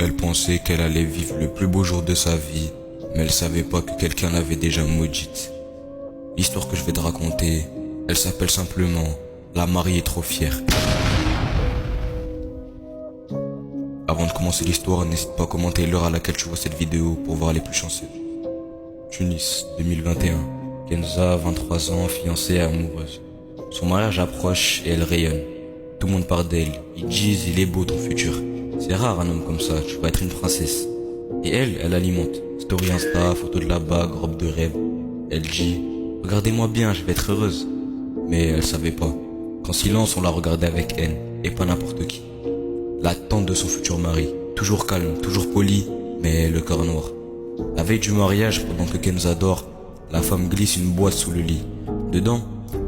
Elle pensait qu'elle allait vivre le plus beau jour de sa vie, mais elle savait pas que quelqu'un l'avait déjà maudite. L'histoire que je vais te raconter, elle s'appelle simplement La mariée trop fière. Avant de commencer l'histoire, n'hésite pas à commenter l'heure à laquelle tu vois cette vidéo pour voir les plus chanceux. Tunis, 2021. Kenza, 23 ans, fiancée et amoureuse. Son mariage approche et elle rayonne. Tout le monde parle d'elle. Ils disent il est beau ton futur. C'est rare un homme comme ça, tu vas être une princesse. Et elle alimente. Story Insta, photo de la bague, robe de rêve. Elle dit regardez-moi bien, je vais être heureuse. Mais elle savait pas qu'en silence on la regardait avec haine, et pas n'importe qui. La tante de son futur mari, toujours calme, toujours poli, mais le cœur noir. La veille du mariage, pendant que Kenza dort, la femme glisse une boîte sous le lit. Dedans,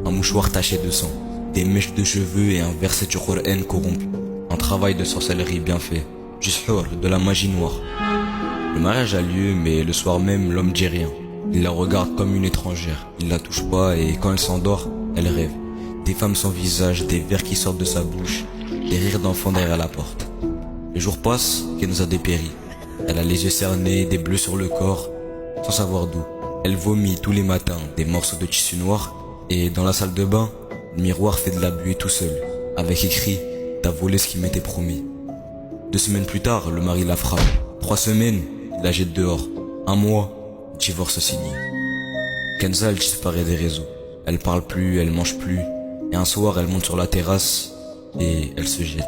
un mouchoir taché de sang, des mèches de cheveux et un verset du Coran corrompu. Un travail de sorcellerie bien fait, du sihr, de la magie noire. Le mariage a lieu, mais le soir même, l'homme dit rien. Il la regarde comme une étrangère, il la touche pas et quand elle s'endort, elle rêve. Des femmes sans visage, des vers qui sortent de sa bouche, des rires d'enfants derrière la porte. Les jours passent, Kenza dépérit. Elle a les yeux cernés, des bleus sur le corps, sans savoir d'où. Elle vomit tous les matins des morceaux de tissu noir et dans la salle de bain, le miroir fait de la buée tout seul, avec écrit « T'as volé ce qui m'était promis ». 2 semaines plus tard, le mari la frappe. 3 semaines, il la jette dehors. 1 mois, divorce signé. Kenza, elle disparaît des réseaux. Elle parle plus, elle mange plus. Et un soir, elle monte sur la terrasse et elle se jette.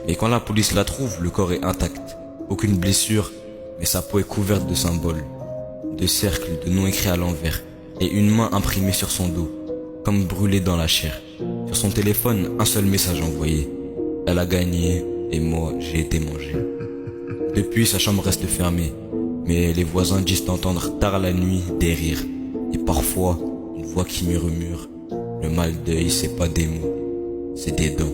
Mais quand la police la trouve, le corps est intact. Aucune blessure, mais sa peau est couverte de symboles, de cercles, de noms écrits à l'envers, et une main imprimée sur son dos, comme brûlée dans la chair. Sur son téléphone, un seul message envoyé. Elle a gagné, et moi, j'ai été mangé. Depuis, sa chambre reste fermée, mais les voisins disent entendre tard la nuit des rires, et parfois, une voix qui murmure, le mal d'œil, c'est pas des mots, c'est des dents.